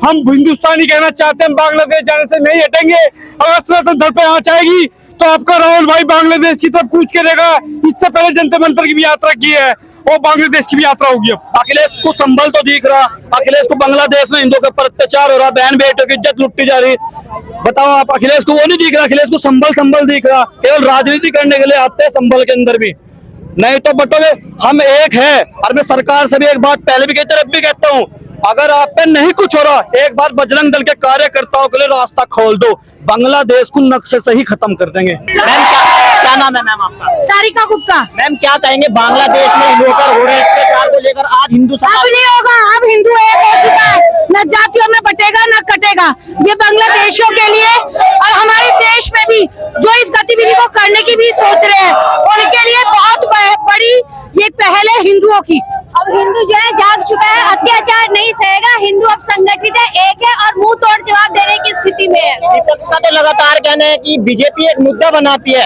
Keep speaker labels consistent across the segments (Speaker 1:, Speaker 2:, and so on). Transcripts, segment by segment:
Speaker 1: हम हिंदुस्तानी कहना चाहते हैं, बांग्लादेश जाने से नहीं हटेंगे। अगर सनातन धर्म पे आँच आएगी तो आपका राहुल भाई बांग्लादेश की तरफ कूच करेगा। इससे पहले जंतर मंतर की भी यात्रा की है और बांग्लादेश की भी यात्रा होगी। अब
Speaker 2: अखिलेश को संभल तो दिख रहा, अखिलेश को बांग्लादेश में हिंदुओं के ऊपर अत्याचार हो रहा, बहन बेटों की इज्जत लुटती जा रही। बताओ आप, अखिलेश को वो नहीं दिख रहा, अखिलेश को संभल दिख रहा। केवल राजनीति करने के लिए आते हैं संभल के अंदर भी, नहीं तो बटोगे। हम एक है, और मैं सरकार से भी एक बात पहले भी कहते अब भी कहता हूँ, अगर आप पे नहीं कुछ हो रहा, एक बार बजरंग दल के कार्यकर्ताओं के लिए रास्ता खोल दो, बांग्लादेश को नक्शे से ही खत्म कर देंगे।
Speaker 3: मैम क्या नाम है मैम आपका?
Speaker 4: सारिका गुप्ता।
Speaker 3: मैम क्या कहेंगे, बांग्लादेश में हिंदुओं पर हो रहे अत्याचार को लेकर आज हिंदू
Speaker 4: अब नहीं होगा, अब हिंदू एक हो चुका है, न जातियों में बटेगा न कटेगा। ये बांग्लादेशियों के लिए और हमारे देश में भी जो इस गतिविधि को करने की भी सोच रहे हैं, उनके लिए बहुत बड़ी ये पहल है हिंदुओं की।
Speaker 5: अब हिंदू जो है जाग चुका है, अत्याचार नहीं सहेगा। हिंदू अब संगठित है, एक है और मुंह तोड़ जवाब देने की स्थिति में है।
Speaker 3: विपक्ष का तो लगातार कहना है कि बीजेपी एक मुद्दा बनाती है।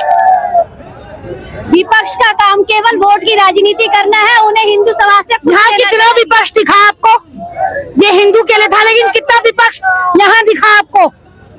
Speaker 5: विपक्ष का काम केवल वोट की राजनीति करना है, उन्हें हिंदू समाज से कुछ
Speaker 4: यहाँ
Speaker 5: लेना
Speaker 4: कितना
Speaker 5: नहीं।
Speaker 4: विपक्ष दिखा आपको? ये हिंदू के लिए था, लेकिन कितना विपक्ष यहाँ दिखा आपको?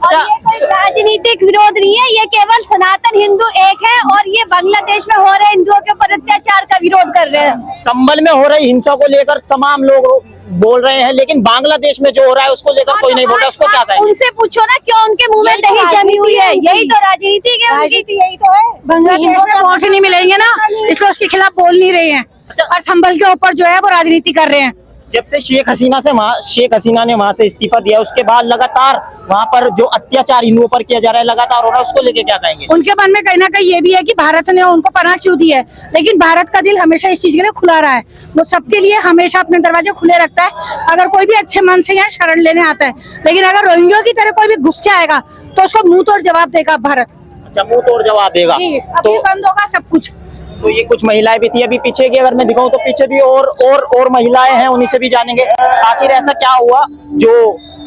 Speaker 5: और ये कोई राजनीतिक विरोध नहीं है, ये केवल सनातन हिंदू एक है और ये बांग्लादेश में हो रहे हिंदुओं के ऊपर अत्याचार का विरोध कर रहे हैं।
Speaker 3: संभल में हो रही हिंसा को लेकर तमाम लोग बोल रहे हैं, लेकिन बांग्लादेश में जो हो रहा है उसको लेकर कोई नहीं बोल रहा, उसको क्या कहेंगे?
Speaker 5: उनसे पूछो ना, क्यों उनके मुंह में दही जमी हुई है? यही तो राजनीति है उनकी, यही तो है।
Speaker 4: बांग्लादेश में वोट नहीं मिलेंगे ना, इसलिए उसके खिलाफ बोल नहीं रहे हैं, और संभल के ऊपर जो है वो राजनीति कर रहे हैं।
Speaker 3: जब से शेख हसीना ने वहां से इस्तीफा दिया, उसके बाद लगातार वहां पर जो अत्याचार हिंदुओं पर किया जा रहा है लगातार हो रहा है, उसको लेके क्या कहेंगे?
Speaker 4: उनके मन में कहीं ना कहीं ये भी है कि भारत ने उनको पनाह क्यों दी है, लेकिन भारत का दिल हमेशा इस चीज के लिए खुला रहा है। वो सबके लिए हमेशा अपने दरवाजे खुले रखता है, अगर कोई भी अच्छे मन से यहाँ शरण लेने आता है। लेकिन अगर रोहिंग्या की तरह कोई भी घुस के आएगा तो उसको मुंह तोड़ जवाब देगा भारत।
Speaker 3: अच्छा, मुंह तोड़ जवाब देगा
Speaker 4: तो बंद होगा सब कुछ।
Speaker 3: तो ये कुछ महिलाएं भी थी, अभी पीछे की अगर मैं दिखाऊं तो पीछे भी और महिलाएं हैं, उन्हीं से भी जानेंगे आखिर ऐसा क्या हुआ जो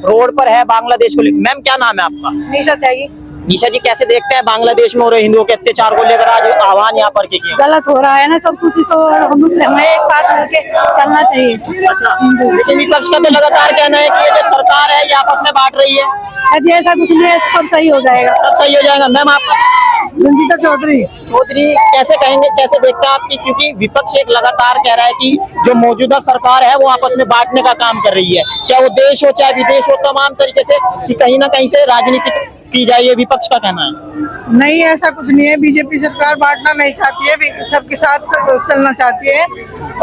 Speaker 3: रोड पर है बांग्लादेश को लेकर। मैम क्या नाम है आपका?
Speaker 4: निशा त्यागी।
Speaker 3: निशा जी, कैसे देखते हैं बांग्लादेश में हो रहे हिंदुओं के अत्याचार को लेकर आज आह्वान यहाँ पर किया?
Speaker 4: गलत हो रहा है ना सब कुछ, तो हमें एक साथ मिलके चलना चाहिए।
Speaker 3: अच्छा, लेकिन विपक्ष का तो लगातार कहना है कि ये जो सरकार है ये आपस में बांट रही है।
Speaker 4: अजी ऐसा कुछ नहीं है, सब सही हो जाएगा।
Speaker 3: सब सही हो जाएगा। मैम आप?
Speaker 4: रंजीता चौधरी।
Speaker 3: कैसे कहेंगे, कैसे देखते हैं आपकी, क्योंकि विपक्ष एक लगातार कह रहा है कि जो मौजूदा सरकार है वो आपस में बांटने का काम कर रही है, चाहे वो देश हो चाहे विदेश हो, तमाम तरीके से कि कहीं ना कहीं से राजनीति की जाए, ये विपक्ष का कहना है।
Speaker 4: नहीं, ऐसा कुछ नहीं है। बीजेपी सरकार बांटना नहीं चाहती है, सबके साथ चलना चाहती है,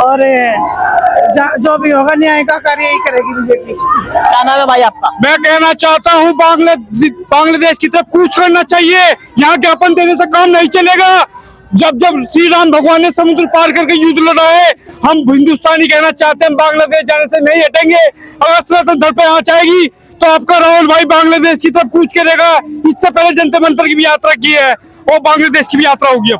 Speaker 4: और जो भी होगा न्याय का कार्य ही करेगी बीजेपी।
Speaker 3: क्या नाम है भाई आपका?
Speaker 1: मैं कहना चाहता हूँ बांग्लादेश की तरफ कूच करना चाहिए। यहाँ ज्ञापन देने से काम नहीं चलेगा। जब श्री राम भगवान ने समुद्र पार करके युद्ध लड़ा है, हम हिंदुस्तानी कहना चाहते हैं, बांग्लादेश जाने से नहीं हटेंगे। अगर सनातन धर्म पे आँच आएगी तो आपका राहुल भाई बांग्लादेश की तरफ कूच करेगा। इससे पहले जंतर मंतर की भी यात्रा की है और बांग्लादेश की भी यात्रा होगी। अब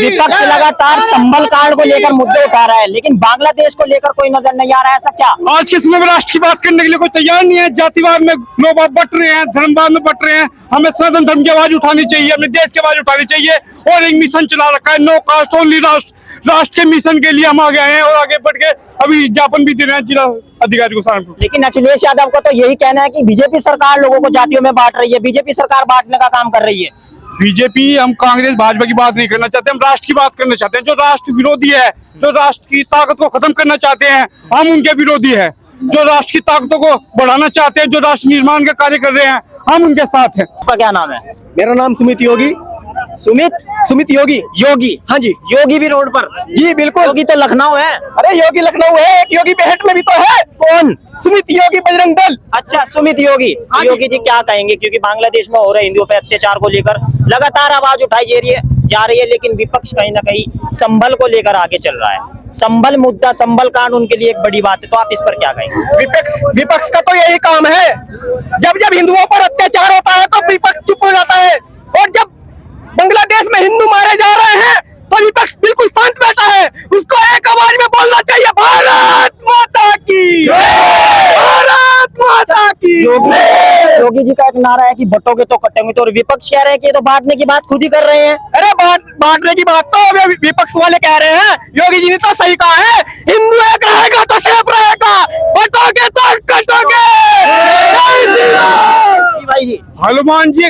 Speaker 3: विपक्ष लगातार संभल कांड को लेकर मुद्दे उठा रहा है, लेकिन बांग्लादेश को लेकर कोई नजर नहीं आ रहा है, ऐसा क्या?
Speaker 1: आज के समय में राष्ट्र की बात करने के लिए कोई तैयार नहीं है। जातिवाद में लोग बट रहे हैं, धर्मवाद में बट रहे हैं। हमें सनातन धर्म की आवाज उठानी चाहिए, अपने देश की आवाज उठानी चाहिए। और एक मिशन चला रखा है, नो कास्ट ओनली राष्ट्र के मिशन के लिए हम आगे आए हैं और आगे बढ़ के अभी ज्ञापन भी दे रहे हैं जिला अधिकारी को सहारनपुर।
Speaker 3: लेकिन अखिलेश यादव का तो यही कहना है कि बीजेपी सरकार लोगों को जातियों में बांट रही है, बीजेपी सरकार बांटने का काम कर रही है।
Speaker 1: बीजेपी, हम कांग्रेस भाजपा की बात नहीं करना चाहते, हम राष्ट्र की बात करना चाहते हैं। जो राष्ट्र विरोधी है, जो राष्ट्र की ताकत को खत्म करना चाहते हैं, हम उनके विरोधी है। जो राष्ट्र की ताकतों को बढ़ाना चाहते हैं, जो राष्ट्र निर्माण का कार्य कर रहे हैं, हम उनके साथ हैं।
Speaker 3: आपका क्या नाम है?
Speaker 2: मेरा नाम सुमित योगी। सुमित योगी। हाँ जी।
Speaker 3: योगी भी रोड पर?
Speaker 2: जी बिल्कुल।
Speaker 3: योगी तो लखनऊ है।
Speaker 2: अरे योगी लखनऊ है, एक योगी बेहट में भी तो है।
Speaker 3: कौन?
Speaker 2: सुमित योगी बजरंग दल।
Speaker 3: अच्छा, सुमित योगी। योगी जी क्या कहेंगे, क्योंकि बांग्लादेश में हो रहे हिंदुओं पे अत्याचार को लेकर लगातार आवाज उठाई जा रही है, लेकिन विपक्ष कहीं ना कहीं संभल को लेकर आगे चल रहा है। संभल मुद्दा, संभल कांड उनके लिए एक बड़ी बात है, तो आप इस पर क्या कहेंगे?
Speaker 2: विपक्ष का तो यही काम है, जब हिंदुओं पर अत्याचार होता है तो विपक्ष चुप हो जाता है, और जब बांग्लादेश में हिंदू मारे जा रहे हैं तो विपक्ष बिल्कुल शांत बैठा है। उसको एक आवाज में बोलना चाहिए, भारत माता की, भारत माता की।
Speaker 3: योगी जी का एक नारा है कि बटोगे तो कटेंगे, तो विपक्ष कह रहे हैं कि ये तो बांटने की बात खुद ही कर रहे हैं।
Speaker 2: अरे बांटने की बात तो विपक्ष वाले कह रहे हैं, योगी जी ने तो सही कहा है, हिंदू एक रहेगा तो सेफ रहेगा, बटोगे तो कटोगे।
Speaker 1: हनुमान जी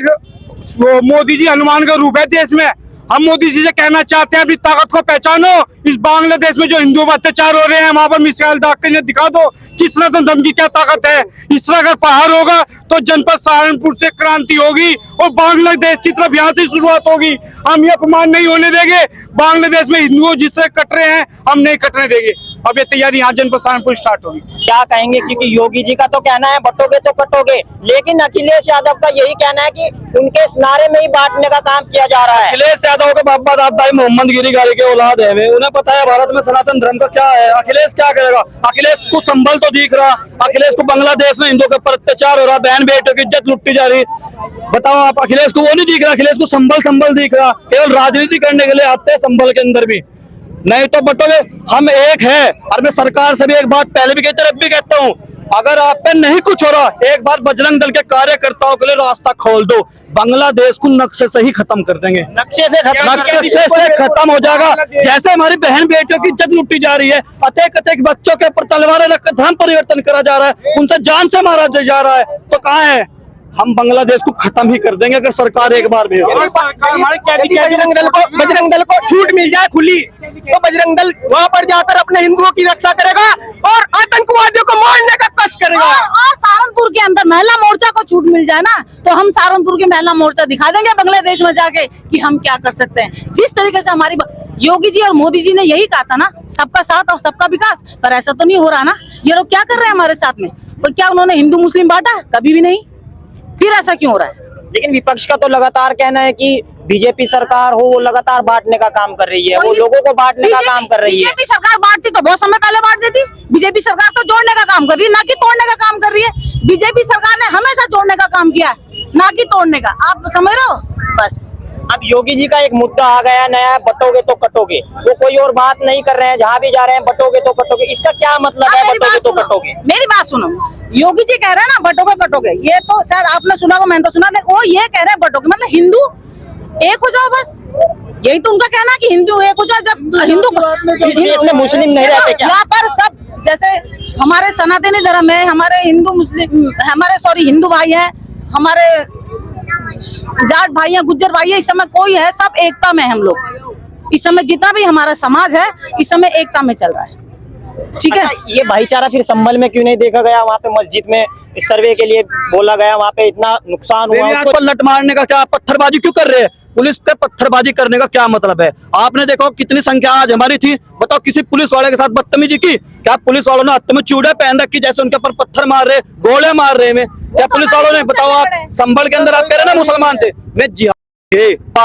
Speaker 1: वो मोदी जी हनुमान का रूप है देश में। हम मोदी जी से कहना चाहते हैं अपनी ताकत को पहचानो। इस बांग्लादेश में जो हिंदुओं पर अत्याचार हो रहे हैं वहां पर मिसाइल दाग के दिखा दो कि सनातन धर्म की क्या ताकत है। इस तरह अगर प्रहार होगा तो जनपद सहारनपुर से क्रांति होगी और बांग्लादेश की तरफ यहाँ से शुरुआत होगी। हम ये अपमान नहीं होने देंगे। बांग्लादेश में हिंदुओं जिस तरह कट रहे हैं हम नहीं कटने देंगे। अब ये तैयारी यहाँ जनपद सहारनपुर स्टार्ट होगी।
Speaker 3: क्या कहेंगे, क्योंकि योगी जी का तो कहना है बटोगे तो कटोगे, लेकिन अखिलेश यादव का यही कहना है कि उनके इस नारे में ही बांटने का काम किया जा रहा है।
Speaker 2: अखिलेश यादव के बाबा दादा मोहम्मद गिरी गाड़ी के औलाद है वे, उन्हें पता है भारत में सनातन धर्म का क्या है। अखिलेश क्या करेगा? अखिलेश को संभल तो दिख रहा, अखिलेश को बांग्लादेश में हिंदुओं के ऊपर अत्याचार हो रहा, बहन बेटियों की इज्जत लुटती जा रही। बताओ आप, अखिलेश को वो नहीं दिख रहा, अखिलेश को संभल दिख रहा। केवल राजनीति करने के लिए आते हैं संभल के अंदर भी, नहीं तो बटोगे। हम एक है, और मैं सरकार से भी एक बात पहले भी कहते अब भी कहता हूँ, अगर आप पे नहीं कुछ हो रहा, एक बार बजरंग दल के कार्यकर्ताओं के लिए रास्ता खोल दो। बांग्लादेश को नक्शे से ही खत्म कर देंगे,
Speaker 3: नक्शे से
Speaker 2: खत्म हो जाएगा। जैसे हमारी बहन बेटियों की इज्जत लूटी जा रही है, अतेक बच्चों के ऊपर तलवारें रखकर धर्म परिवर्तन करा जा रहा है, उनसे जान से मारा जा रहा है, तो कहाँ है? हम बांग्लादेश को खत्म ही कर देंगे अगर सरकार एक बार भेज दे।
Speaker 6: बजरंग दल को छूट मिल जाए खुली, तो बजरंग दल वहाँ पर जाकर अपने हिंदुओं की रक्षा करेगा और आतंकवादियों को मारने का कष्ट करेगा।
Speaker 4: और सहारनपुर के अंदर महिला मोर्चा को छूट मिल जाए ना, तो हम सहारनपुर की महिला मोर्चा दिखा देंगे बांग्लादेश में जाके कि हम क्या कर सकते हैं। जिस तरीके से हमारी योगी जी और मोदी जी ने यही कहा था ना, सबका साथ और सबका विकास, पर ऐसा तो नहीं हो रहा ना। ये लोग क्या कर रहे हैं हमारे साथ में? तो क्या उन्होंने हिंदू मुस्लिम बांटा? कभी भी नहीं। फिर ऐसा क्यों हो रहा है?
Speaker 3: लेकिन विपक्ष का तो लगातार कहना है कि बीजेपी सरकार हो वो लगातार बांटने का काम कर रही है, वो लोगों को बांटने का काम कर रही है।
Speaker 4: बीजेपी सरकार बांटती तो बहुत समय पहले बांट देती। बीजेपी सरकार तो जोड़ने का काम कर रही है, ना कि तोड़ने का काम कर रही है। बीजेपी सरकार ने हमेशा जोड़ने का काम किया है, ना कि तोड़ने का। आप समझ रहे हो? बस
Speaker 3: अब योगी जी का एक मुद्दा आ गया नया, बटोगे तो कटोगे। वो कोई और बात नहीं कर रहे हैं, जहाँ भी जा रहे हैं बटोगे तो कटोगे। इसका क्या मतलब है बटोगे तो कटोगे?
Speaker 4: मेरी बात सुनो, योगी जी कह रहे हैं ना बटोगे कटोगे, ये तो शायद आपने सुना हो, मैंने तो सुना नहीं। वो ये कह रहे हैं बटोगे मतलब हिंदू एक हो जाओ, बस यही तो उनका कहना है कि हिंदू एक हो जाओ। जब हिंदू
Speaker 3: इसमें मुस्लिम नहीं रहते क्या?
Speaker 4: यहाँ पर सब जैसे हमारे सनातनी धर्म है, हमारे हिंदू मुस्लिम, हमारे हिंदू भाई हैं, हमारे जाट भाई हैं, गुज्जर भाई है, इस समय कोई है, सब एकता में हम लोग। इस समय जितना भी हमारा समाज है इस समय एकता में चल रहा है। ठीक है।
Speaker 3: अच्छा, ये भाईचारा फिर संभल में क्यों नहीं देखा गया? वहाँ पे मस्जिद में इस सर्वे के लिए बोला गया, वहाँ पे इतना नुकसान हुआ,
Speaker 2: उसको लट मारने का क्या, पत्थरबाजी क्यों कर रहे हैं? पुलिस पे पत्थरबाजी करने का क्या मतलब है? आपने देखो कितनी संख्या आज हमारी थी, बताओ किसी पुलिस वाले के साथ बदतमीजी की? क्या पुलिस वालों ने हाथ में चूड़े पहन रखी जैसे उनके ऊपर पत्थर मार रहे, गोले मार रहे में? क्या पुलिस वालों ने? बताओ आप, संभल के अंदर आप कह रहे ना मुसलमान थे, वे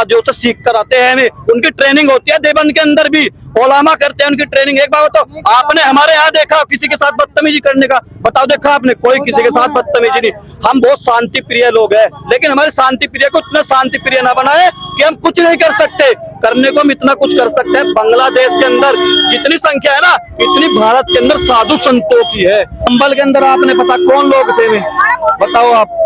Speaker 2: जो से सीख कर आते हैं, हमें उनकी ट्रेनिंग होती है देवबंद के अंदर भी, ओलामा करते हैं उनकी ट्रेनिंग। एक बार तो आपने हमारे यहाँ देखा किसी के साथ बदतमीजी करने का? बताओ देखा आपने? कोई किसी के साथ बदतमीजी नहीं। हम बहुत शांति प्रिय लोग हैं, लेकिन हमारे शांति प्रिय को इतना शांति प्रिय ना बनाए कि हम कुछ नहीं कर सकते। करने को हम इतना कुछ कर सकते हैं। बांग्लादेश के अंदर जितनी संख्या है ना, इतनी भारत के अंदर साधु संतों की है। संभल के अंदर आपने पता कौन लोग थे? बताओ आप।